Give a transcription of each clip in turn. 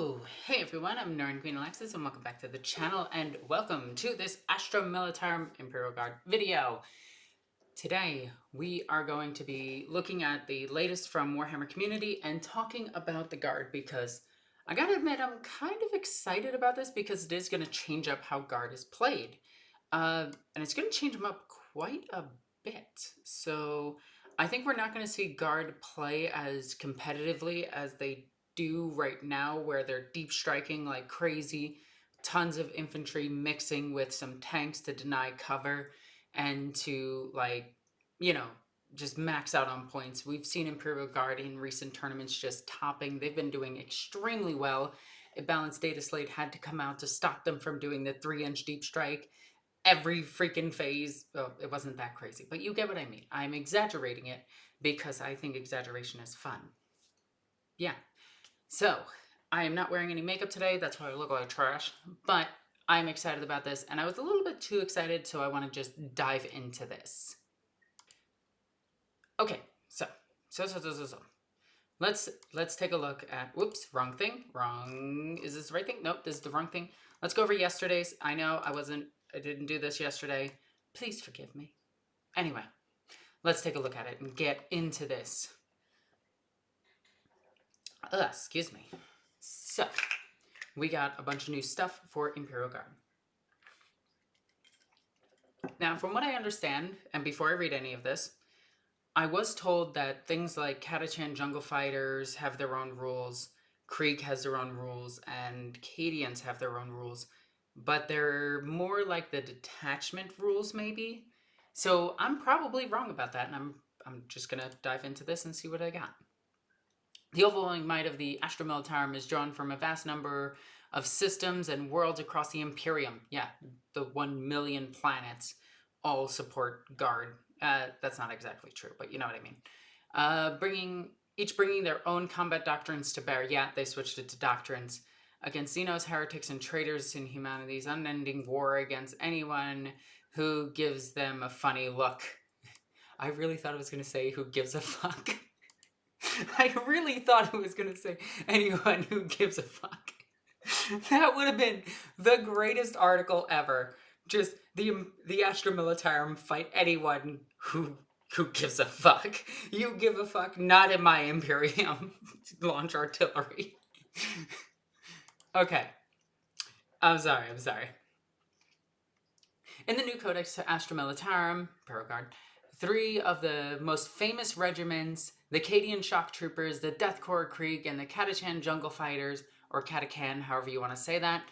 Oh, hey everyone, I'm Norn Queen Alexis and welcome back to the channel and welcome to this Astra Militarum Imperial Guard video. Today we are going to be looking at the latest from Warhammer community and talking about the Guard because I gotta admit I'm kind of excited about this because it is going to change up how Guard is played. And it's going to change them up quite a bit. So I think we're not going to see Guard play as competitively as they do right now, where they're deep striking like crazy, tons of infantry mixing with some tanks to deny cover and to, like, you know, just max out on points. We've seen Imperial Guard in recent tournaments just topping. They've been doing extremely well. A balanced data slate had to come out to stop them from doing the 3-inch deep strike every freaking phase. Well, it wasn't that crazy, but you get what I mean. I'm exaggerating it because I think exaggeration is fun. Yeah. So, I am not wearing any makeup today. That's why I look like trash. But I'm excited about this, and I was a little bit too excited, so I want to just dive into this. Okay, so. Let's take a look at, whoops, wrong thing. Is this the right thing? Nope, this is the wrong thing. Let's go over yesterday's. I know I didn't do this yesterday. Please forgive me. Anyway, let's take a look at it and get into this. Excuse me. So, we got a bunch of new stuff for Imperial Guard. Now, from what I understand, and before I read any of this, I was told that things like Catachan Jungle Fighters have their own rules, Krieg has their own rules, and Cadians have their own rules, but they're more like the detachment rules, maybe? So I'm probably wrong about that, and I'm just going to dive into this and see what I got. The overwhelming might of the Astra Militarum is drawn from a vast number of systems and worlds across the Imperium. Yeah, the 1 million planets all support Guard. That's not exactly true, but you know what I mean. Each bringing their own combat doctrines to bear. Yeah, they switched it to doctrines. Against Xenos, heretics, and traitors in humanity's unending war against anyone who gives them a funny look. I really thought it was going to say who gives a fuck. I really thought it was going to say anyone who gives a fuck. That would have been the greatest article ever. Just the Astra Militarum fight anyone who gives a fuck. You give a fuck, not in my Imperium. Launch artillery. Okay. I'm sorry. In the new Codex to Astra Militarum, Imperial Guard, 3 of the most famous regiments, the Cadian Shock Troopers, the Death Corps Krieg, and the Catachan Jungle Fighters, or Catacan, however you want to say that,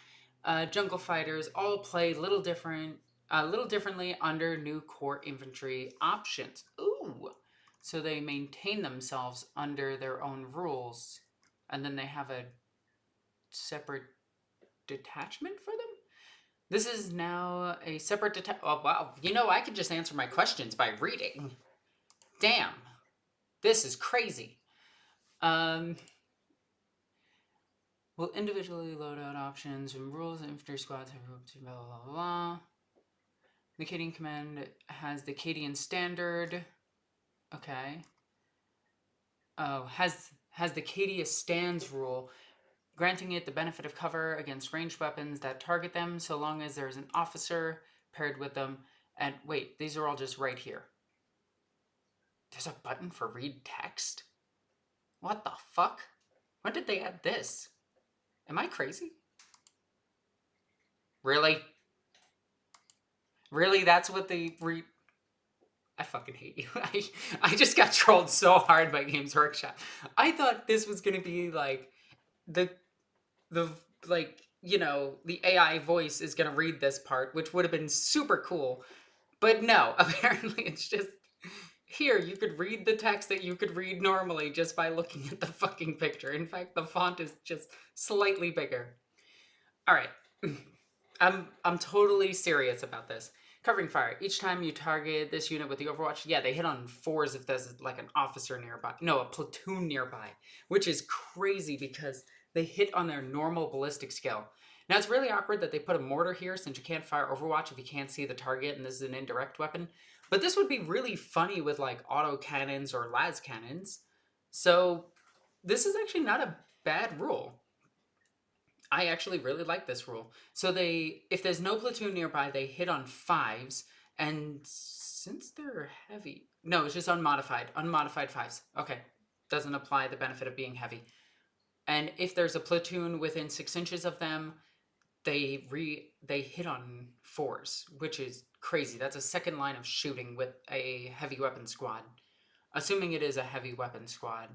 Jungle Fighters all play a little differently under new core infantry options. Ooh! So they maintain themselves under their own rules, and then they have a separate detachment for them? This is now a separate detachment. Oh, wow. You know, I could just answer my questions by reading. Damn. This is crazy. Will individually load out options and rules and infantry squads have blah, blah, blah, blah. The Cadian Command has the Cadian Standard. Okay. Oh, has the Cadia Stands rule, granting it the benefit of cover against ranged weapons that target them so long as there's an officer paired with them. And wait, these are all just right here. There's a button for read text? What the fuck? When did they add this? Am I crazy? Really? Really? That's what they read? I fucking hate you. I just got trolled so hard by Games Workshop. I thought this was gonna be like the like, you know, the AI voice is gonna read this part, which would have been super cool. But no, apparently it's just here, you could read the text that you could read normally just by looking at the fucking picture. In fact, the font is just slightly bigger. All right. I'm totally serious about this. Covering fire. Each time you target this unit with the Overwatch, yeah, they hit on 4s if there's like an officer nearby. No, a platoon nearby, which is crazy because they hit on their normal ballistic skill. Now, it's really awkward that they put a mortar here since you can't fire Overwatch if you can't see the target and this is an indirect weapon. But this would be really funny with like auto cannons or las cannons. So this is actually not a bad rule. I actually really like this rule. So if there's no platoon nearby, they hit on fives, and since they're heavy, no, it's just unmodified fives. Okay, doesn't apply the benefit of being heavy. And if there's a platoon within 6 inches of them, they hit on fours, which is crazy. That's a second line of shooting with a heavy weapon squad, assuming it is a heavy weapon squad.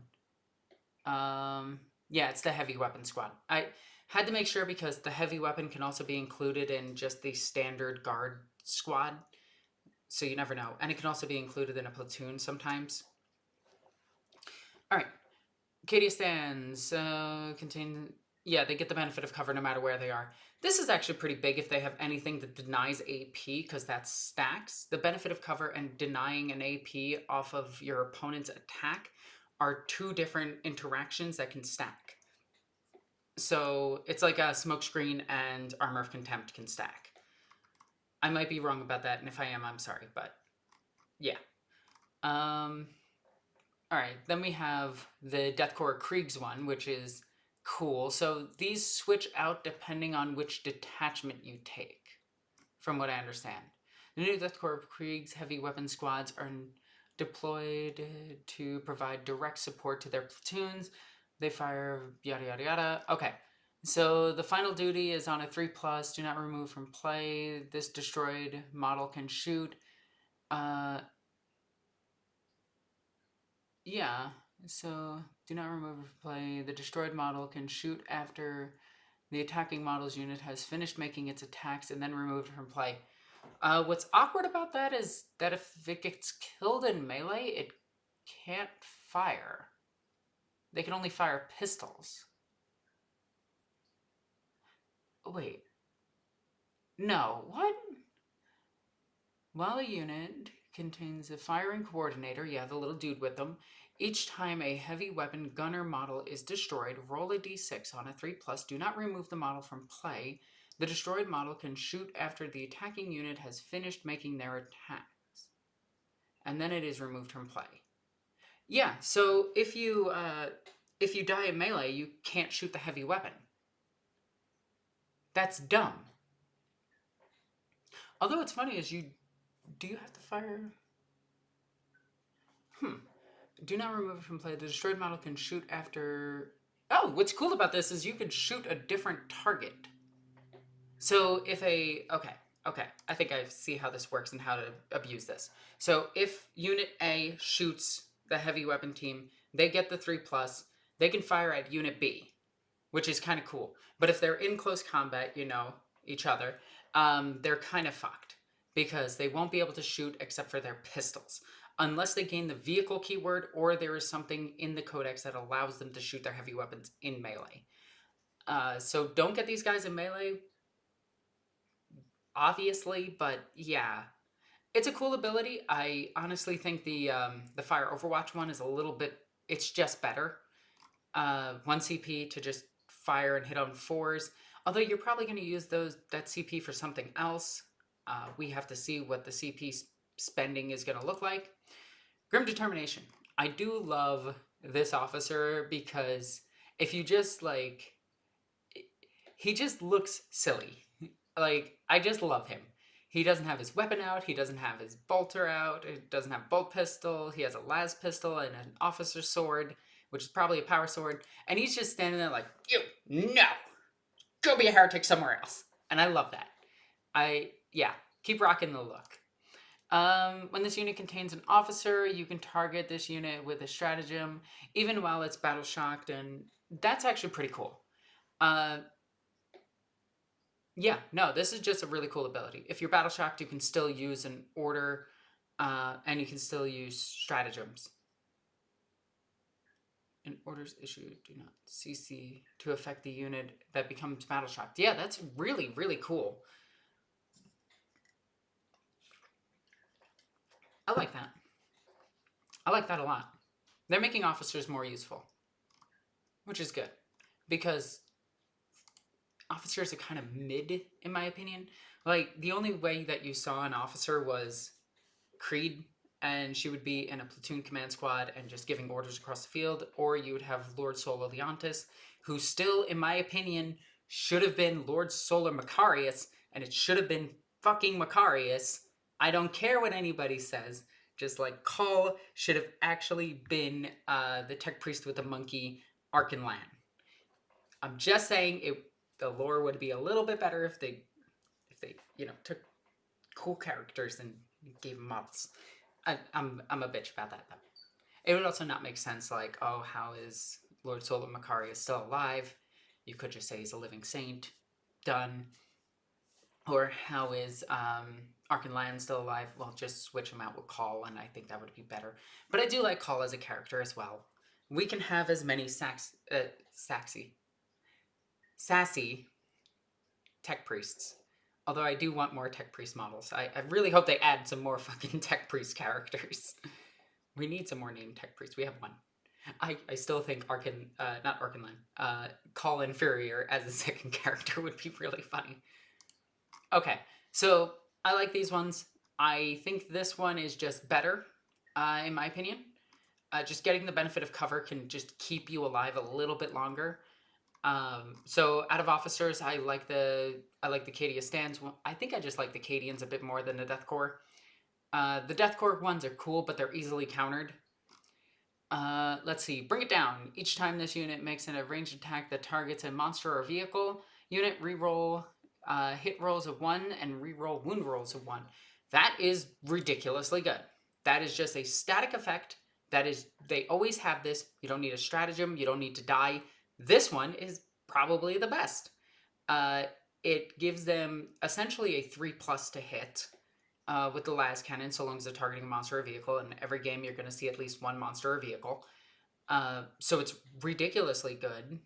Yeah, it's the heavy weapon squad. I had to make sure because the heavy weapon can also be included in just the standard guard squad, so you never know. And it can also be included in a platoon sometimes. All right, Katia stands contain. Yeah, they get the benefit of cover no matter where they are. This is actually pretty big if they have anything that denies AP, because that's stacks. The benefit of cover and denying an AP off of your opponent's attack are two different interactions that can stack. So it's like a smokescreen and armor of contempt can stack. I might be wrong about that, and if I am, I'm sorry, but yeah. All right, then we have the Death Corps Kriegs one, which is cool. So these switch out depending on which detachment you take, from what I understand. The new Death Corps Kriegs heavy weapon squads are deployed to provide direct support to their platoons. They fire yada yada yada. Okay, so the final duty is on a 3+. Do not remove from play. This destroyed model can shoot. Yeah, so do not remove from play. The destroyed model can shoot after the attacking model's unit has finished making its attacks and then removed from play. What's awkward about that is that if it gets killed in melee, it can't fire. They can only fire pistols. Wait. No, what? While a unit contains a firing coordinator, yeah, the little dude with them, each time a heavy weapon gunner model is destroyed, roll a d6 on a 3+. Do not remove the model from play. The destroyed model can shoot after the attacking unit has finished making their attacks, and then it is removed from play. Yeah, so if you die in melee, you can't shoot the heavy weapon. That's dumb. Although it's funny is do you have to fire? Do not remove it from play. The destroyed model can shoot after. Oh, what's cool about this is you can shoot a different target. So if okay, I think I see how this works and how to abuse this. So if Unit A shoots the heavy weapon team, they get the 3+. They can fire at Unit B, which is kind of cool. But if they're in close combat, each other, they're kind of fucked because they won't be able to shoot except for their pistols. Unless they gain the vehicle keyword or there is something in the codex that allows them to shoot their heavy weapons in melee. So don't get these guys in melee, obviously, but yeah. It's a cool ability. I honestly think the Fire Overwatch one is a little bit, it's just better. 1 CP to just fire and hit on 4s. Although you're probably going to use that CP for something else. We have to see what the CP spending is going to look like. Grim Determination. I do love this officer because if you just he just looks silly. I just love him. He doesn't have his weapon out. He doesn't have his bolter out. He doesn't have bolt pistol. He has a las pistol and an officer's sword, which is probably a power sword. And he's just standing there like, no, go be a heretic somewhere else. And I love that. Keep rocking the look. When this unit contains an officer, you can target this unit with a stratagem, even while it's battle shocked, and that's actually pretty cool. This is just a really cool ability. If you're battle shocked, you can still use an order, and you can still use stratagems. And orders issued do not CC to affect the unit that becomes battle shocked. Yeah, that's really, really cool. I like that. I like that a lot. They're making officers more useful, which is good, because officers are kind of mid, in my opinion. The only way that you saw an officer was Creed, and she would be in a platoon command squad and just giving orders across the field, or you would have Lord Solo Leontis, who still, in my opinion, should have been Lord Solar Macarius, and it should have been fucking Macarius. I don't care what anybody says. Just like Call should have actually been the tech priest with the monkey, Arkanlan. I'm just saying the lore would be a little bit better if they took cool characters and gave them models. I'm a bitch about that though. It would also not make sense, like, oh, how is Lord Solar Macarius still alive? You could just say he's a living saint. Done. Or how is Arkanlan still alive? Well, just switch him out with Call, and I think that would be better. But I do like Call as a character as well. We can have as many sassy tech priests. Although I do want more tech priest models. I really hope they add some more fucking tech priest characters. We need some more named tech priests. We have one. I still think not Arkanlan, Call Inferior as a second character would be really funny. Okay, so I like these ones. I think this one is just better, in my opinion. Just getting the benefit of cover can just keep you alive a little bit longer. So out of officers, I like the Cadia stands. I think I just like the Cadians a bit more than the Death Corps. The Death Corps ones are cool, but they're easily countered. Let's see. Bring it down. Each time this unit makes an ranged attack that targets a monster or vehicle, unit reroll hit rolls of 1 and reroll wound rolls of 1. That is ridiculously good. That is just a static effect. They always have this. You don't need a stratagem. You don't need to die. This one is probably the best. It gives them essentially a 3+ to hit with the las cannon, so long as they're targeting a monster or vehicle. And every game you're going to see at least one monster or vehicle. So it's ridiculously good.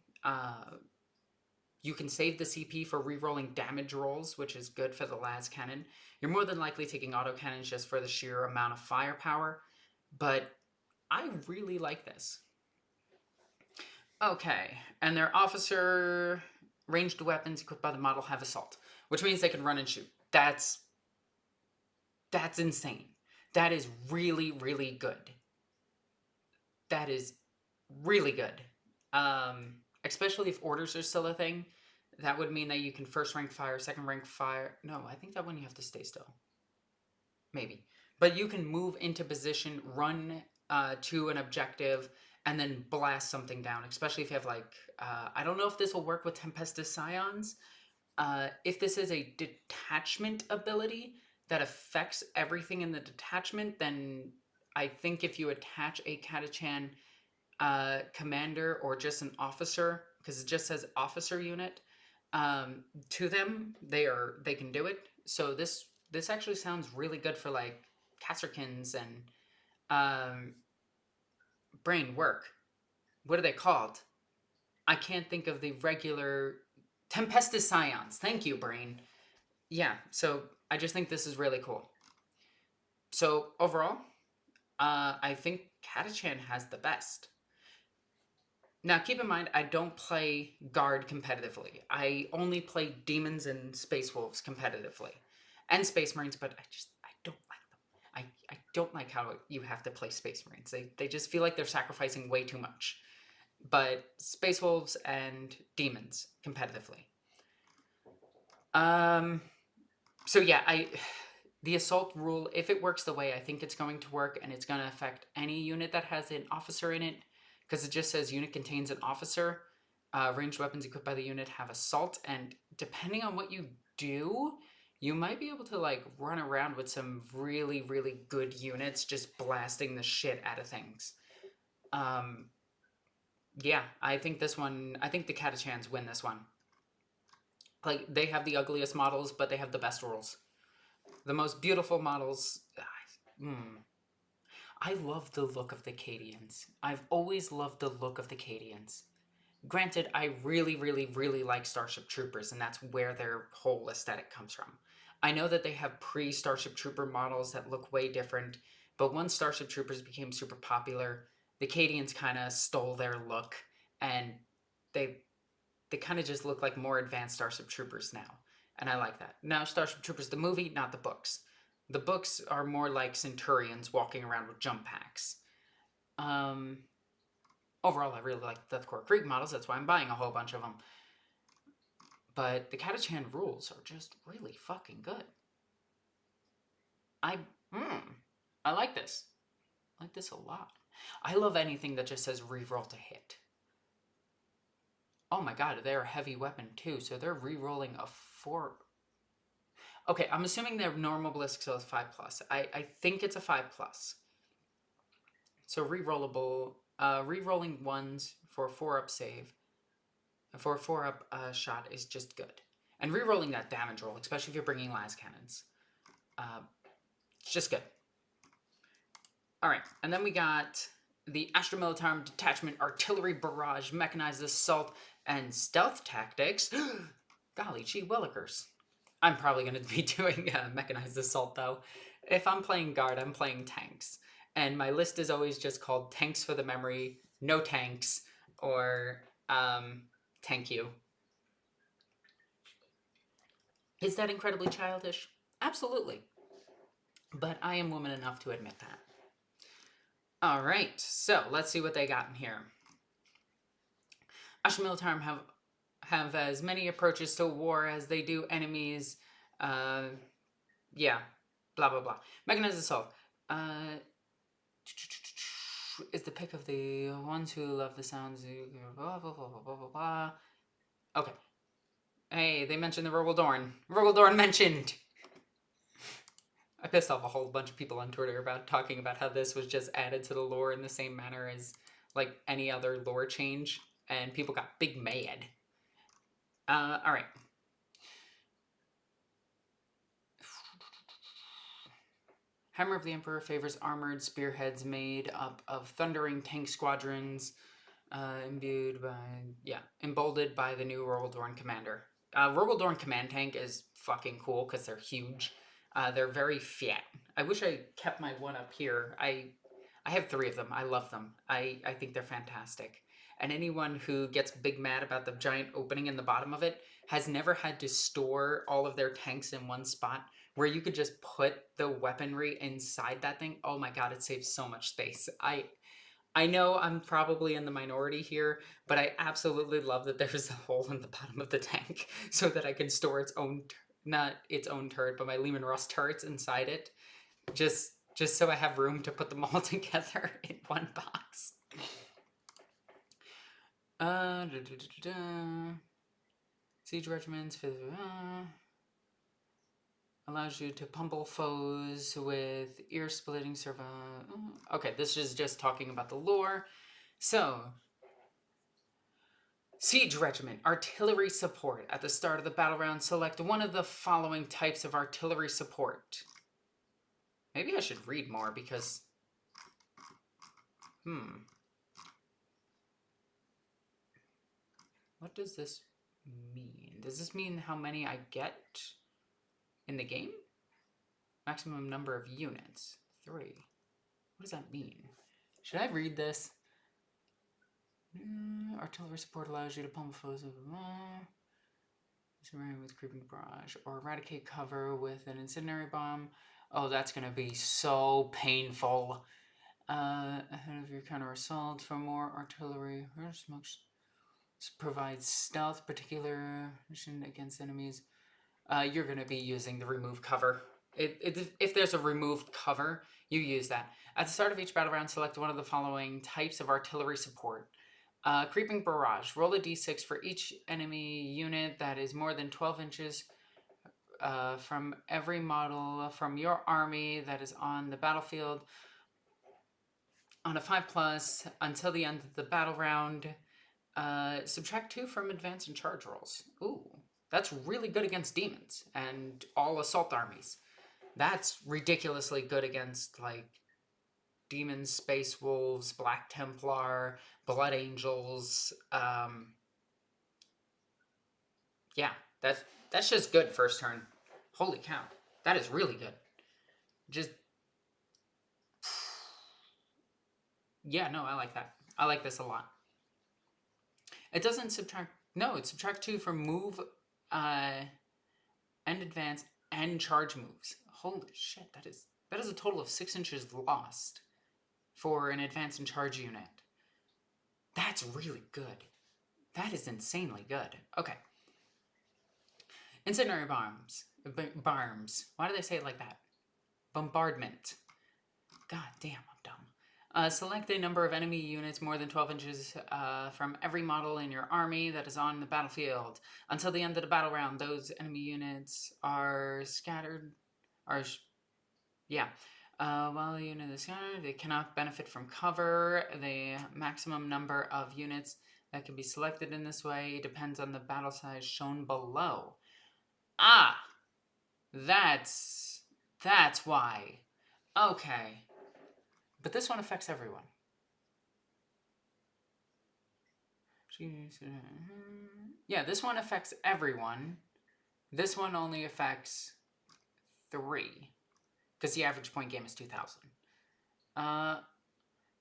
You can save the CP for rerolling damage rolls, which is good for the las cannon. You're more than likely taking autocannons just for the sheer amount of firepower, but I really like this. Okay, and their officer ranged weapons equipped by the model have assault, which means they can run and shoot. That's insane. That is really, really good. That is really good. Especially if orders are still a thing. That would mean that you can first rank fire, second rank fire. No, I think that one you have to stay still. Maybe. But you can move into position, run to an objective, and then blast something down, especially if you have, like, I don't know if this will work with Tempestus Scions. If this is a detachment ability that affects everything in the detachment, then I think if you attach a Catachan commander or just an officer, because it just says officer unit, to them, they can do it. So this actually sounds really good for, like, Kasrkins and brain work. What are they called? I can't think of the regular Tempestus Scions. Thank you, brain. Yeah, so I just think this is really cool. So overall, I think Catachan has the best. Now, keep in mind, I don't play Guard competitively. I only play Demons and Space Wolves competitively. And Space Marines, but I don't like them. I don't like how you have to play Space Marines. They just feel like they're sacrificing way too much. But Space Wolves and Demons competitively. So yeah, the assault rule, if it works the way I think it's going to work, and it's going to affect any unit that has an officer in it, because it just says unit contains an officer, ranged weapons equipped by the unit have assault, and depending on what you do, you might be able to, like, run around with some really, really good units just blasting the shit out of things. Yeah, I think the Catachans win this one. Like, they have the ugliest models, but they have the best rules. The most beautiful models. I love the look of the Cadians. I've always loved the look of the Cadians. Granted, I really, really, really like Starship Troopers, and that's where their whole aesthetic comes from. I know that they have pre-Starship Trooper models that look way different, but once Starship Troopers became super popular, the Cadians kind of stole their look, and they kind of just look like more advanced Starship Troopers now, and I like that. Now, Starship Troopers, the movie, not the books. The books are more like Centurions walking around with jump packs. Overall, I really like Death Corps Krieg models. That's why I'm buying a whole bunch of them. But the Catachan rules are just really fucking good. I like this. I like this a lot. I love anything that just says reroll to hit. Oh my god, they're a heavy weapon too, so they're re-rolling a 4. Okay, I'm assuming their normal ballistic skill is 5+. I think it's a 5+. So re-rollable, re-rolling 1s for a 4-up save, for a 4-up shot is just good. And re-rolling that damage roll, especially if you're bringing las cannons, it's just good. Alright, and then we got the Astra Militarum Detachment Artillery Barrage, Mechanized Assault, and Stealth Tactics. Golly gee willikers. I'm probably going to be doing Mechanized Assault, though. If I'm playing Guard, I'm playing tanks. And my list is always just called Tanks for the Memory, No Tanks, or Tank You. Is that incredibly childish? Absolutely. But I am woman enough to admit that. All right, so let's see what they got in here. Astra Militarum have as many approaches to war as they do enemies. Yeah, blah, blah, blah. Mechanized Assault is the pick of the ones who love the sounds. Blah, blah, blah, blah, blah, blah, blah. Okay. Hey, they mentioned the Rogaldorn. Rogaldorn mentioned! I pissed off a whole bunch of people on Twitter about talking about how this was just added to the lore in the same manner as like any other lore change, and people got big mad. Alright. Hammer of the Emperor favors armored spearheads made up of thundering tank squadrons, emboldened by the new Rogaldorn commander. Rogaldorn command tank is fucking cool because they're huge. They're very fat. I wish I kept my one up here. I have 3 of them. I love them. I think they're fantastic. And anyone who gets big mad about the giant opening in the bottom of it has never had to store all of their tanks in one spot where you could just put the weaponry inside that thing. Oh my god, it saves so much space. I know I'm probably in the minority here, but I absolutely love that there's a hole in the bottom of the tank so that I can store its own, not its own turret, but my Lehman Russ turrets inside it. Just so I have room to put them all together in one box. Siege regiments allows you to pummel foes with ear-splitting servo. Okay, this is just talking about the lore. So, Siege Regiment, Artillery Support. At the start of the battle round, select one of the following types of artillery support. Maybe I should read more because... What does this mean? Does this mean how many I get in the game? Maximum number of units. 3. What does that mean? Should I read this? Artillery support allows you to pummel foes with creeping barrage or eradicate cover with an incendiary bomb. Oh, that's gonna be so painful. Ahead of your counter assault for more artillery. Provides stealth, particular mission against enemies. You're gonna be using the remove cover. If there's a removed cover, you use that. At the start of each battle round, select one of the following types of artillery support. Creeping barrage. Roll a d6 for each enemy unit that is more than 12 inches from every model from your army that is on the battlefield. On a 5+ until the end of the battle round. Subtract 2 from advance and charge rolls. Ooh, that's really good against demons and all assault armies. That's ridiculously good against, like, demons, space wolves, Black Templar, Blood Angels. Yeah, that's just good first turn. Holy cow, that is really good. Just, yeah, no, I like that. I like this a lot. It doesn't subtract, no, it subtract 2 from move, and advance and charge moves. Holy shit, that is a total of 6 inches lost for an advance and charge unit. That's really good. That is insanely good. Okay. Incendiary bombs. Barms. Why do they say it like that? Bombardment. God damn, I'm dumb. Select a number of enemy units more than 12 inches from every model in your army that is on the battlefield. Until the end of the battle round, those enemy units are scattered. While the unit is scattered, they cannot benefit from cover. The maximum number of units that can be selected in this way depends on the battle size shown below. Ah! That's why. Okay. But this one affects everyone. Yeah, this one affects everyone. This one only affects 3. Because the average point game is 2,000.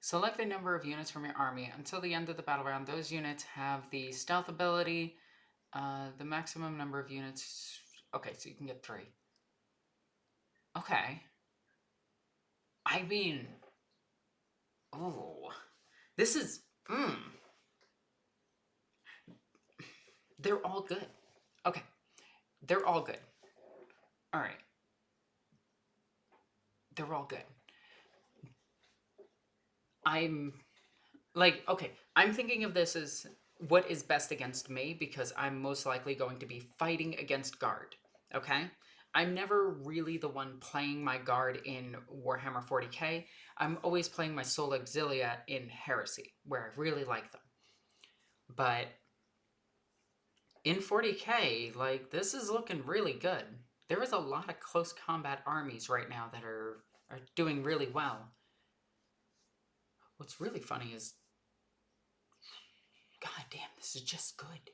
Select the number of units from your army. Until the end of the battle round, those units have the stealth ability. The maximum number of units... Okay, so you can get 3. Okay. I mean... Oh. This is... They're all good. Okay. They're all good. Alright. They're all good. I'm thinking of this as what is best against me because I'm most likely going to be fighting against Guard. Okay? I'm never really the one playing my Guard in Warhammer 40k. I'm always playing my Soul Auxilia in Heresy, where I really like them. But in 40k, like, this is looking really good. There is a lot of close combat armies right now that are doing really well. What's really funny is, god damn, this is just good.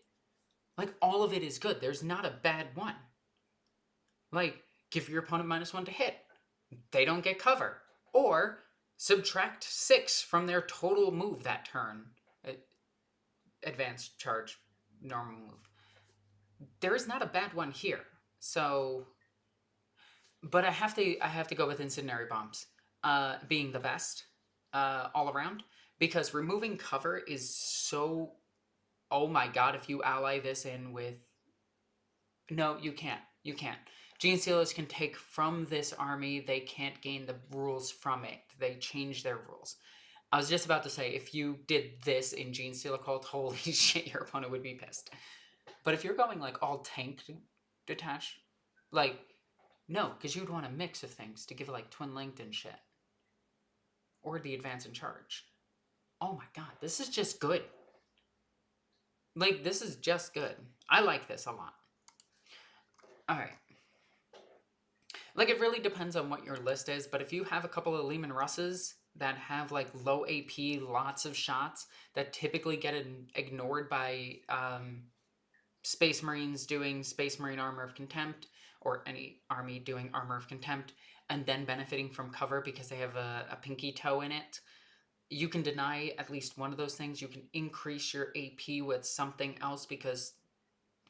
Like, all of it is good. There's not a bad one. Like, give your opponent -1 to hit. They don't get cover. Or subtract 6 from their total move that turn. Advanced charge, normal move. There is not a bad one here. So, but I have to go with incendiary bombs being the best all around, because removing cover is so... Oh my god, if you ally this in with... No, you can't. You can't. Genestealers can take from this army. They can't gain the rules from it. They change their rules. I was just about to say, if you did this in Genestealer Cult, holy shit, your opponent would be pissed. But if you're going, like, all tank detached, like, no, because you'd want a mix of things to give it, like, twin linked and shit. Or the advance and charge. Oh my god, this is just good. Like, this is just good. I like this a lot. Alright. Like, it really depends on what your list is, but if you have a couple of Lehman Russes that have, like, low AP, lots of shots, that typically get ignored by Space Marines doing Space Marine Armor of Contempt, or any army doing Armor of Contempt, and then benefiting from cover because they have a pinky toe in it, you can deny at least one of those things. You can increase your AP with something else because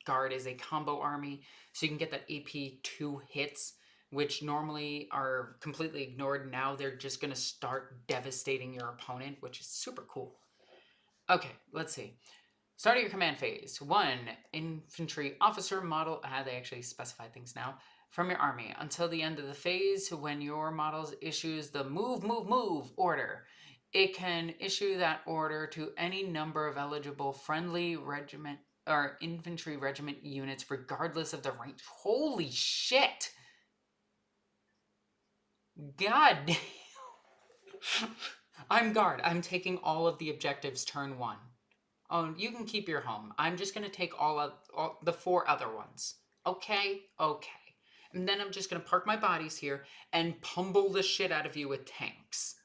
Guard is a combo army, so you can get that AP 2 hits, which normally are completely ignored. Now they're just going to start devastating your opponent, which is super cool. Okay, let's see. Start of your command phase. 1. Infantry officer model. They actually specified things now. From your army. Until the end of the phase, when your model issues the move, move, move order, it can issue that order to any number of eligible friendly regiment or infantry regiment units, regardless of the range. Holy shit! God damn. I'm Guard. I'm taking all of the objectives turn 1. Oh, you can keep your home. I'm just going to take all the 4 other ones. Okay? Okay. And then I'm just going to park my bodies here and pummel the shit out of you with tanks.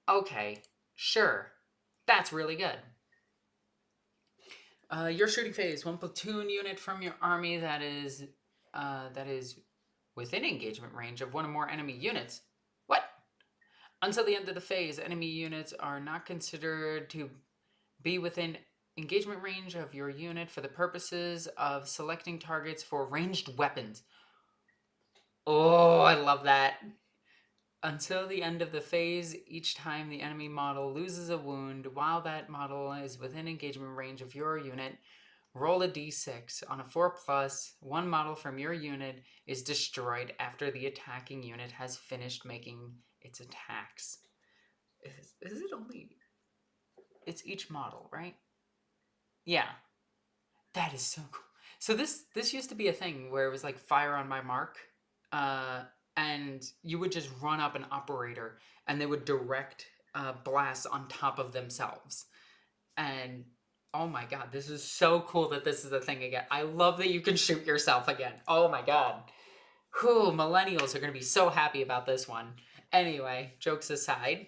Okay. Sure. That's really good. Your shooting phase. 1 platoon unit from your army that is within engagement range of 1 or more enemy units. What? Until the end of the phase, enemy units are not considered to be within engagement range of your unit for the purposes of selecting targets for ranged weapons. Oh, I love that. Until the end of the phase, each time the enemy model loses a wound while that model is within engagement range of your unit, Roll a d6. On a 4+, one model from your unit is destroyed after the attacking unit has finished making its attacks. Is it only... It's each model, right? Yeah. That is so cool. So this used to be a thing where it was like fire on my mark. And you would just run up an operator and they would direct blasts on top of themselves. And oh my god, this is so cool that this is a thing again. I love that you can shoot yourself again. Oh my god. Whew, millennials are going to be so happy about this one. Anyway, jokes aside,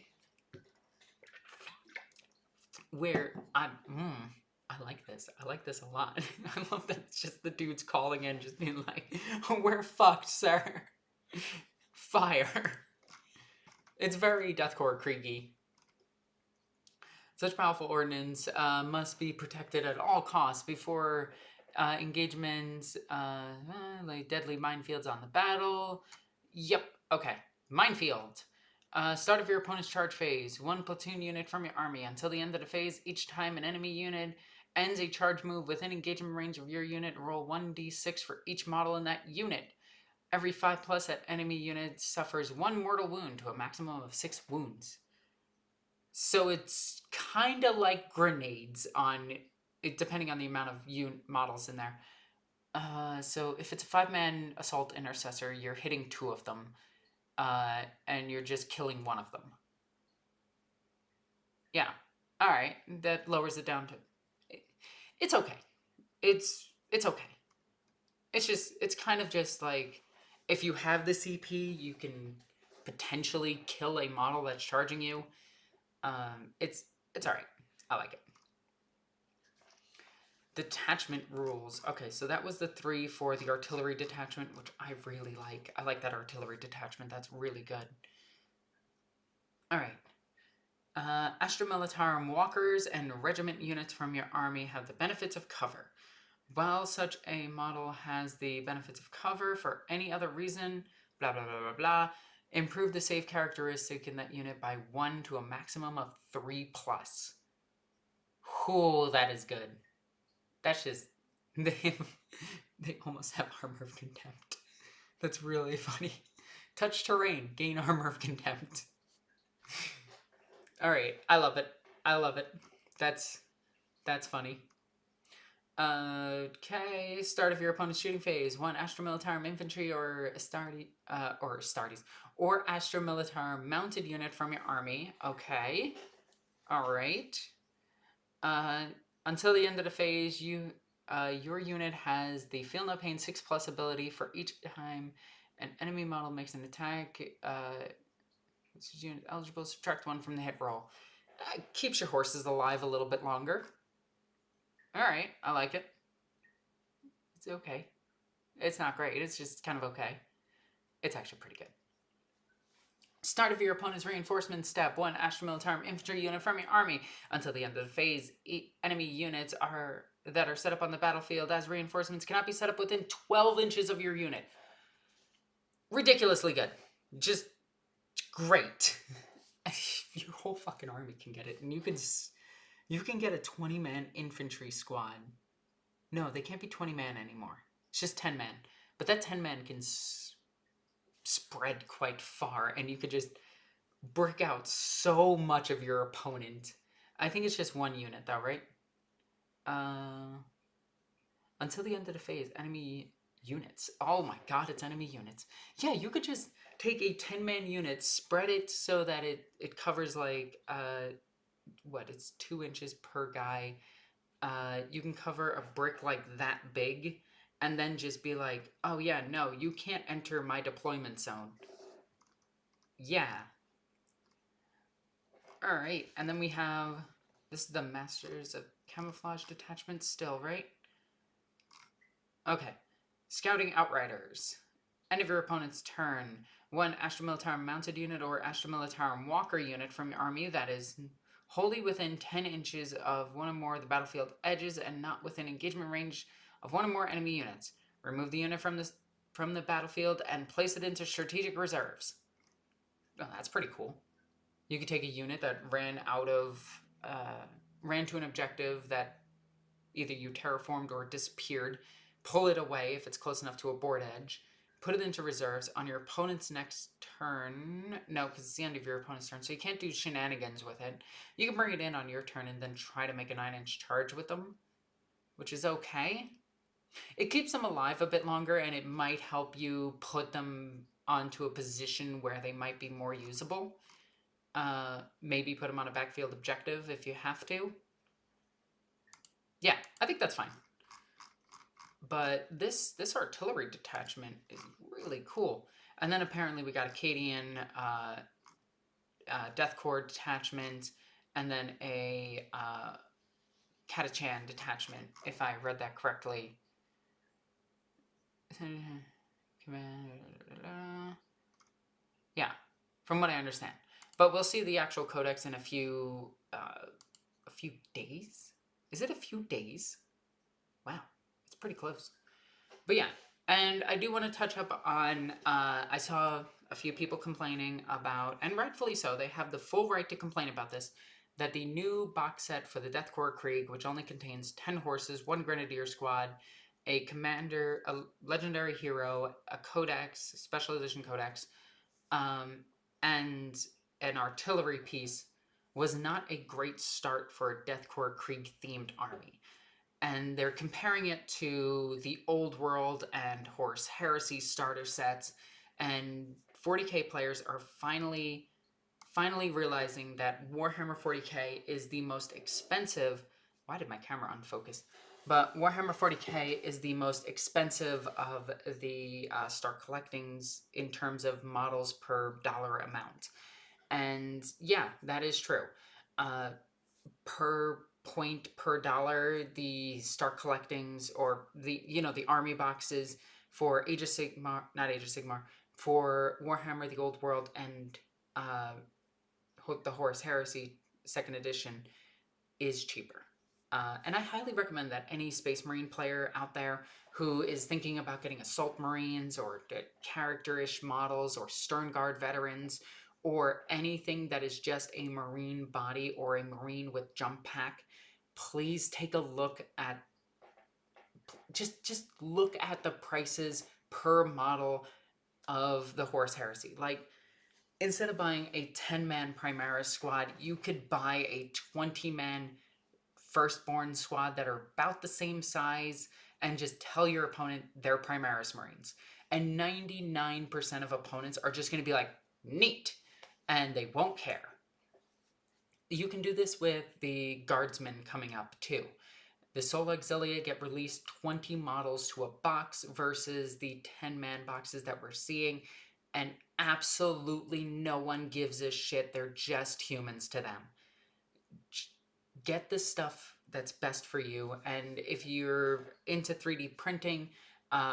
where I like this. I like this a lot. I love that it's just the dudes calling in, just being like, we're fucked, sir. Fire. It's very Deathcore Kriegy. Such powerful ordnance must be protected at all costs before engagements, like deadly minefields on the battle. Yep, okay. Minefield. Start of your opponent's charge phase. One platoon unit from your army. Until the end of the phase, each time an enemy unit ends a charge move within engagement range of your unit, roll 1d6 for each model in that unit. Every 5+, that enemy unit suffers 1 mortal wound to a maximum of 6 wounds. So it's kind of like grenades on, depending on the amount of models in there. So if it's a 5-man assault intercessor, you're hitting 2 of them, and you're just killing 1 of them. Yeah. All right. That lowers it down to... It's okay. It's okay. It's kind of just like, if you have the CP, you can potentially kill a model that's charging you. It's all right. I like it. Detachment rules. Okay, so that was the 3 for the artillery detachment, which I really like. I like that artillery detachment. That's really good. All right. Astra Militarum walkers and regiment units from your army have the benefits of cover. While such a model has the benefits of cover for any other reason, blah, blah, blah, blah, blah, improve the save characteristic in that unit by 1 to a maximum of 3+. Ooh, that is good. That's just... They almost have Armor of Contempt. That's really funny. Touch terrain, gain Armor of Contempt. Alright, I love it. I love it. That's funny. Okay, start of your opponent's shooting phase. 1 Astra Militarum infantry or Astartes, or Astra Militarum mounted unit from your army. Okay. Alright. Until the end of the phase, your unit has the Feel No Pain 6+ ability for each time an enemy model makes an attack. This unit eligible, subtract 1 from the hit roll. Keeps your horses alive a little bit longer. Alright, I like it. It's okay. It's not great, it's just kind of okay. It's actually pretty good. Start of your opponent's reinforcement step. 1 Astra Militarum infantry unit from your army. Until the end of the phase, enemy units that are set up on the battlefield as reinforcements cannot be set up within 12 inches of your unit. Ridiculously good. Just great. Your whole fucking army can get it, and you can get a 20-man infantry squad. No, they can't be 20-man anymore. It's just 10-man. But that 10-man can spread quite far, and you could just brick out so much of your opponent. I think it's just 1 unit though, right? Until the end of the phase, enemy units. Oh my god, it's enemy units. Yeah, you could just take a 10-man unit, spread it so that it covers like, it's 2 inches per guy. You can cover a brick like that big, and then just be like, oh yeah, no, you can't enter my deployment zone. Yeah. Alright, and then we have, this is the Masters of Camouflage Detachment still, right? Okay. Scouting Outriders. End of your opponent's turn. 1 Astra Militarum mounted unit or Astra Militarum walker unit from your army that is wholly within 10 inches of 1 or more of the battlefield edges and not within engagement range of 1 or more enemy units. Remove the unit from the battlefield and place it into strategic reserves. Oh, that's pretty cool. You could take a unit that ran to an objective that either you terraformed or disappeared, pull it away if it's close enough to a board edge, put it into reserves on your opponent's next turn. No, because it's the end of your opponent's turn, so you can't do shenanigans with it. You can bring it in on your turn and then try to make a 9-inch charge with them, which is okay. It keeps them alive a bit longer, and it might help you put them onto a position where they might be more usable. Maybe put them on a backfield objective if you have to. Yeah, I think that's fine. But this artillery detachment is really cool. And then apparently we got Acadian Death Corps detachment, and then a Catachan detachment, if I read that correctly. Yeah, from what I understand. But we'll see the actual codex in a few days. Is it a few days? Wow, it's pretty close. But yeah, and I do want to touch up on, I saw a few people complaining about, and rightfully so, they have the full right to complain about this, that the new box set for the Death Corps Krieg, which only contains 10 horses, 1 grenadier squad, a commander, a legendary hero, a codex, special edition codex, and an artillery piece, was not a great start for a Death Corps Krieg themed army. And they're comparing it to the Old World and Horus Heresy starter sets, and 40k players are finally realizing that Warhammer 40k is the most expensive. Why did my camera unfocus? But Warhammer 40k is the most expensive of the start collectings in terms of models per dollar amount. And yeah, that is true. Per point per dollar, the start collectings, or the army boxes for Age of Sigmar, not Age of Sigmar, for Warhammer the Old World and the Horus Heresy 2nd edition is cheaper. And I highly recommend that any Space Marine player out there who is thinking about getting Assault Marines or character-ish models or Stern Guard veterans or anything that is just a Marine body or a Marine with jump pack, please take a look at, just look at the prices per model of the Horus Heresy. Like, instead of buying a 10-man Primaris squad, you could buy a 20-man Firstborn squad that are about the same size and just tell your opponent they're Primaris Marines. And 99% of opponents are just going to be like, neat, and they won't care. You can do this with the Guardsmen coming up too. The Soul Auxilia get released 20 models to a box versus the 10-man boxes that we're seeing, and absolutely no one gives a shit. They're just humans to them. Get the stuff that's best for you, and if you're into 3D printing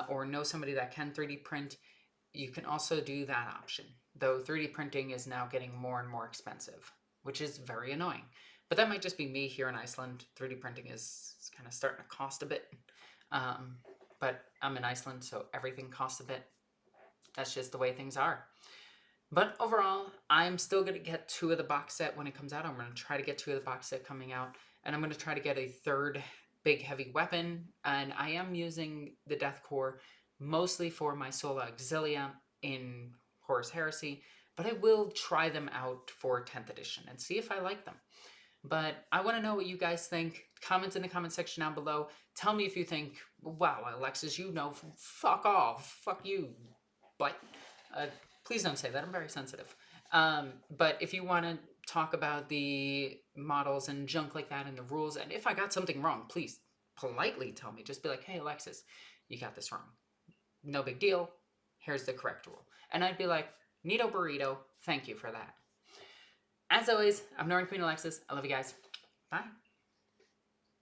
or know somebody that can 3D print, you can also do that option, though 3D printing is now getting more and more expensive, which is very annoying. But that might just be me here in Iceland. 3D printing is kind of starting to cost a bit, but I'm in Iceland, so everything costs a bit. That's just the way things are. But overall, I'm still going to get 2 of the box set when it comes out. I'm going to try to get 2 of the box set coming out. And I'm going to try to get a 3rd big heavy weapon. And I am using the Death Corps mostly for my Soul Auxilia in Horus Heresy. But I will try them out for 10th edition and see if I like them. But I want to know what you guys think. Comment in the comment section down below. Tell me if you think, wow, Alexis, you know, fuck off. Fuck you. But please don't say that. I'm very sensitive. But if you want to talk about the models and junk like that and the rules, and if I got something wrong, please politely tell me. Just be like, hey, Alexis, you got this wrong. No big deal. Here's the correct rule. And I'd be like, Neato burrito. Thank you for that. As always, I'm Northern Queen Alexis. I love you guys. Bye.